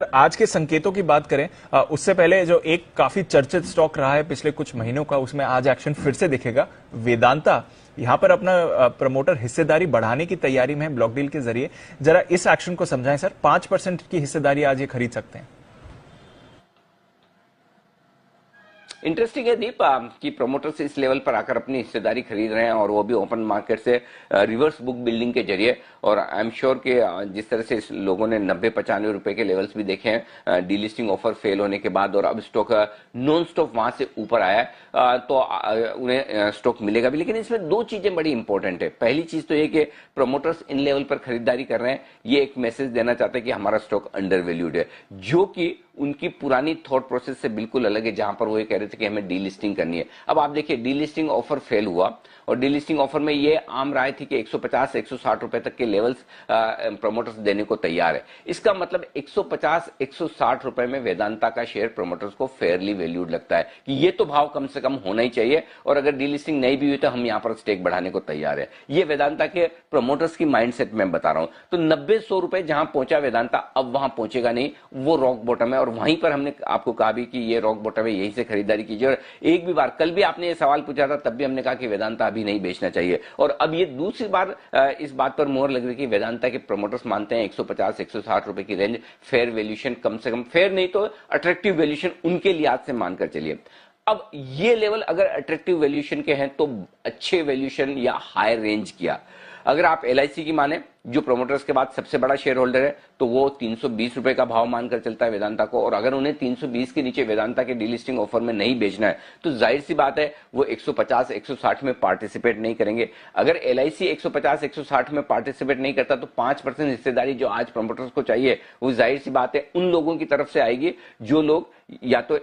आज के संकेतों की बात करें, उससे पहले जो एक काफी चर्चित स्टॉक रहा है पिछले कुछ महीनों का, उसमें आज एक्शन फिर से दिखेगा। वेदांता यहां पर अपना प्रमोटर हिस्सेदारी बढ़ाने की तैयारी में है ब्लॉक डील के जरिए। जरा इस एक्शन को समझाएं सर। 5% की हिस्सेदारी आज ये खरीद सकते हैं। इंटरेस्टिंग है दीप कि प्रमोटर्स इस लेवल पर आकर अपनी हिस्सेदारी खरीद रहे हैं और वो भी ओपन मार्केट से रिवर्स बुक बिल्डिंग के जरिए। और आई एम श्योर कि जिस तरह से लोगों ने 90-95 रुपए के लेवल्स भी देखे हैं डीलिस्टिंग ऑफर फेल होने के बाद, और अब स्टॉक नॉन स्टॉप वहां से ऊपर आया है, तो उन्हें स्टॉक मिलेगा भी। लेकिन इसमें दो चीजें बड़ी इंपॉर्टेंट है। पहली चीज तो ये कि प्रमोटर्स इन लेवल पर खरीदारी कर रहे हैं, ये एक मैसेज देना चाहते हैं कि हमारा स्टॉक अंडर वैल्यूड है, जो कि उनकी पुरानी थॉट प्रोसेस से बिल्कुल अलग है, जहां पर वो ये कह रहे थे कि हमें डीलिस्टिंग करनी है। अब आप देखिए, डीलिस्टिंग ऑफर फेल हुआ और डीलिस्टिंग ऑफर में ये आम राय थी कि 150-160 रुपए तक के लेवल्स प्रमोटर्स देने को तैयार है। इसका मतलब 150-160 रुपए में वेदांता का शेयर प्रमोटर्स को फेयरली वैल्यूड लगता है कि ये तो भाव कम से कम होना ही चाहिए, और अगर डीलिस्टिंग नहीं भी हुई तो हम यहां पर स्टेक बढ़ाने को तैयार है। ये वेदांता के प्रमोटर्स की माइंडसेट में बता रहा हूं। तो 90-100 रुपए जहां पहुंचा वेदांता, अब वहां पहुंचेगा नहीं, वो रॉक बॉटम है। और वहीं पर हमने आपको कहा भी कि ये रॉक बॉटम है, यहीं से खरीदारी कीजिए। और एक भी बार, कल भी आपने ये सवाल पूछा था, तब भी हमने कहा कि वेदांता अभी नहीं बेचना चाहिए। और अब ये दूसरी बार इस बात पर मोहर लग रही है कि वेदांता के प्रमोटर्स मानते हैं 150-160 रुपए की रेंज फेयर वैल्यूएशन, कम से कम फेयर नहीं तो अट्रैक्टिव वैल्यूएशन उनके लिहाज से मानकर चलिए। अब ये लेवल अगर अट्रैक्टिव वैल्यूएशन के हैं तो अच्छे वैल्यूएशन या हाई रेंज किया। अगर आप एलआईसी की माने, जो प्रमोटर्स के बाद सबसे बड़ा शेयर होल्डर है, तो वो 320 रुपए का भाव मानकर चलता है वेदांता को। और अगर उन्हें 320 के नीचे वेदांता के डीलिस्टिंग ऑफर में नहीं बेचना है, तो जाहिर सी बात है वो 150-160 में पार्टिसिपेट नहीं करेंगे। अगर एलआईसी 150-160 में पार्टिसिपेट नहीं करता, तो 5% हिस्सेदारी जो आज प्रमोटर्स को चाहिए, वो जाहिर सी बात है उन लोगों की तरफ से आएगी जो लोग या तो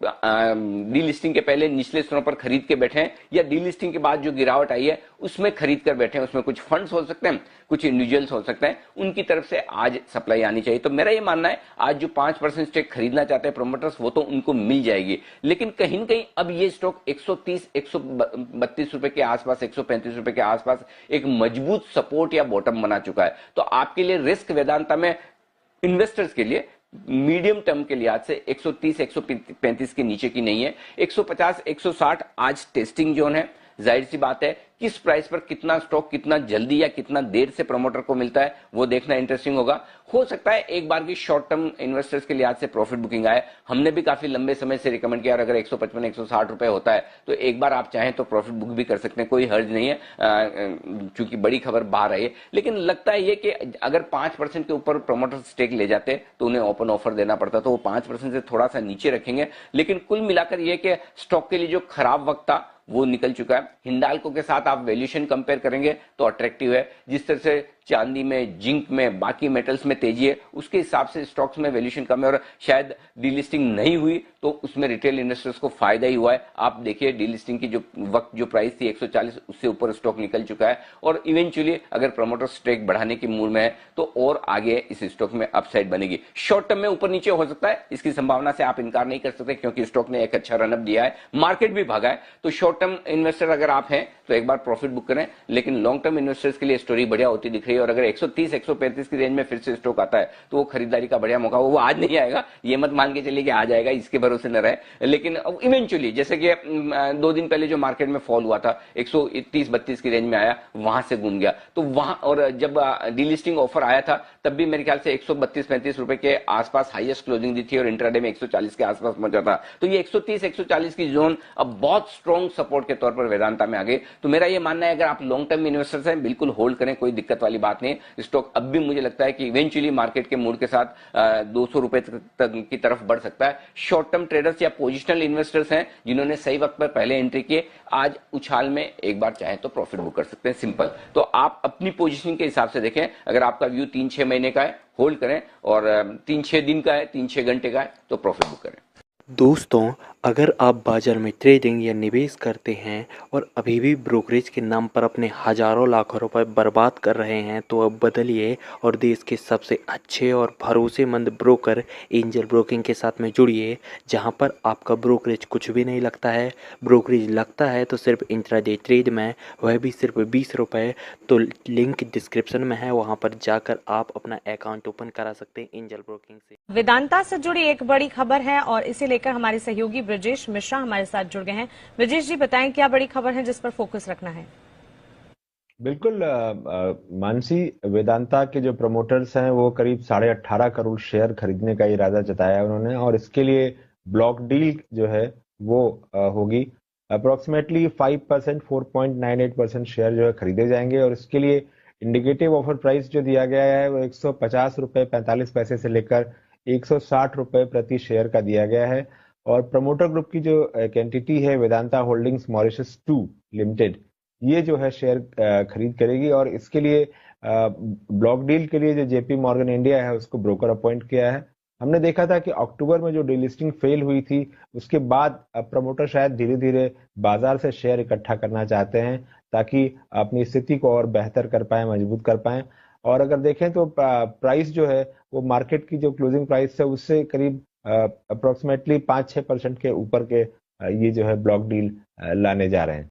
डीलिस्टिंग के पहले निचले स्तरों पर खरीद के बैठे हैं, या डीलिस्टिंग के बाद जो गिरावट आई है उसमें खरीद कर बैठे हैं। उसमें कुछ फंड्स हो सकते हैं, कुछ इंडिविजुअल्स हो सकते हैं, उनकी तरफ से आज सप्लाई आनी चाहिए। तो मेरा ये मानना है, आज जो 5% स्टेक खरीदना चाहते हैं प्रमोटर्स, वो तो उनको मिल जाएगी। लेकिन कहीं न कहीं अब ये स्टॉक 130-132 रुपए के आसपास, 135 रुपए के आसपास एक मजबूत सपोर्ट या बॉटम बना चुका है। तो आपके लिए रिस्क वेदांता में, इन्वेस्टर्स के लिए मीडियम टर्म के लिहाज से 130-135 के नीचे की नहीं है। 150-160 आज टेस्टिंग जोन है। जाहिर सी बात है, किस प्राइस पर कितना स्टॉक कितना जल्दी या कितना देर से प्रमोटर को मिलता है, वो देखना इंटरेस्टिंग होगा। हो सकता है एक बार की शॉर्ट टर्म इन्वेस्टर्स के लिहाज से प्रॉफिट बुकिंग आए। हमने भी काफी लंबे समय से रिकमेंड किया, अगर 155-160 रुपए होता है तो एक बार आप चाहें तो प्रॉफिट बुक भी कर सकते हैं, कोई हर्ज नहीं है, क्योंकि बड़ी खबर बाहर आई है। लेकिन लगता है ये कि अगर 5% के ऊपर प्रमोटर स्टेक ले जाते तो उन्हें ओपन ऑफर देना पड़ता, तो वो 5% से थोड़ा सा नीचे रखेंगे। लेकिन कुल मिलाकर यह कि स्टॉक के लिए जो खराब वक्त था वो निकल चुका है। हिंडाल्को के साथ आप वैल्यूएशन कंपेयर करेंगे तो अट्रैक्टिव है। जिस तरह से चांदी में, जिंक में, बाकी मेटल्स में तेजी है, उसके हिसाब से स्टॉक्स में वैल्यूएशन कम है। और शायद डीलिस्टिंग नहीं हुई तो उसमें रिटेल इन्वेस्टर्स को फायदा ही हुआ है। आप देखिए, डीलिस्टिंग की जो वक्त जो प्राइस थी 140, उससे ऊपर स्टॉक निकल चुका है। और इवेंचुअली अगर प्रमोटर स्टेक बढ़ाने की मूड में है तो और आगे इस स्टॉक में अपसाइड बनेगी। शॉर्ट टर्म में ऊपर नीचे हो सकता है, इसकी संभावना से आप इनकार नहीं कर सकते, क्योंकि स्टॉक ने एक अच्छा रनअप दिया है, मार्केट भी भागा है। तो शॉर्ट टर्म इन्वेस्टर अगर आप हैं तो एक बार प्रॉफिट बुक करें। लेकिन लॉन्ग टर्म इन्वेस्टर्स के लिए स्टोरी बढ़िया होती दिख रही है। और अगर 130-135 की रेंज में फिर से स्टॉक आता है तो वो खरीदारी का बढ़िया मौका। वो आज नहीं आएगा, ये मत मान के चलिए कि आ जाएगा, इसके भरोसे न रहे। लेकिन इवेंचुअली, जैसे कि 2 दिन पहले जो मार्केट में फॉल हुआ था, 130-32 की रेंज में आया, वहां से घूम गया। तो वहां, और जब डीलिस्टिंग ऑफर आया था तब भी मेरे ख्याल से 132-35 रुपए के आसपास हाईएस्ट क्लोजिंग दी थी, और इंट्राडे में 140 के आसपास पहुंचा था। तो ये 130-140 की जोन अब बहुत स्ट्रॉन्ग सपोर्ट के तौर पर वेदांता में आ गई। तो मेरा ये मानना है, अगर आप लॉन्ग टर्म इन्वेस्टर्स हैं, बिल्कुल होल्ड करें, कोई दिक्कत वाली बात नहीं। स्टॉक अब भी मुझे लगता है कि इवेंचुअली मार्केट के मूड के साथ 200 रुपए तक की तरफ बढ़ सकता है। शॉर्ट टर्म ट्रेडर्स या पोजिशनल इन्वेस्टर्स हैं जिन्होंने सही वक्त पर पहले एंट्री किए, आज उछाल में एक बार चाहे तो प्रॉफिट बुक कर सकते हैं, सिंपल। तो आप अपनी पोजिशनिंग के हिसाब से देखें। अगर आपका व्यू 3-6 महीने का है, होल्ड करें, और 3-6 दिन का है, 3-6 घंटे का है, तो प्रॉफिट बुक करें। दोस्तों, अगर आप बाजार में ट्रेडिंग या निवेश करते हैं और अभी भी ब्रोकरेज के नाम पर अपने हजारों लाखों रुपए बर्बाद कर रहे हैं तो अब बदलिए और देश के सबसे अच्छे और भरोसेमंद ब्रोकर एंजल ब्रोकिंग के साथ में जुड़िए, जहां पर आपका ब्रोकरेज कुछ भी नहीं लगता है। ब्रोकरेज लगता है तो सिर्फ इंट्राडे ट्रेड में, वह भी सिर्फ 20 रुपये। तो लिंक डिस्क्रिप्शन में है, वहां पर जाकर आप अपना अकाउंट ओपन करा सकते हैं एंजल ब्रोकिंग से। वेदांता से जुड़ी एक बड़ी खबर है और इसे लेकर हमारे सहयोगी ब्रजेश मिश्रा हमारे साथ जुड़ गए हैं। ब्रजेश जी बताएं, क्या बड़ी खबर है जिस पर फोकस रखना है? बिल्कुल मानसी, वेदांता के जो प्रमोटर्स हैं वो करीब 18.5 करोड़ शेयर खरीदने का इरादा जताया है उन्होंने, और इसके लिए ब्लॉक डील जो है वो होगी। अप्रोक्सीमेटली 5%, 4.98% शेयर जो है खरीदे जाएंगे, और इसके लिए इंडिकेटिव ऑफर प्राइस जो दिया गया है वो 150 रुपये 45 पैसे से लेकर 160 रुपये प्रति शेयर का दिया गया है। और प्रमोटर ग्रुप की जो एक एंटिटी है वेदांता होल्डिंग्स मॉरिशस 2 लिमिटेड, ये जो है शेयर खरीद करेगी, और इसके लिए ब्लॉक डील के लिए जो जेपी मॉर्गन इंडिया है उसको ब्रोकर अपॉइंट किया है। हमने देखा था कि अक्टूबर में जो डीलिस्टिंग फेल हुई थी उसके बाद प्रमोटर शायद धीरे धीरे बाजार से शेयर इकट्ठा करना चाहते हैं ताकि अपनी स्थिति को और बेहतर कर पाए, मजबूत कर पाए। और अगर देखें तो प्राइस जो है वो मार्केट की जो क्लोजिंग प्राइस है उससे करीब अप्रोक्सीमेटली 5-6% के ऊपर के ये जो है ब्लॉक डील लाने जा रहे हैं।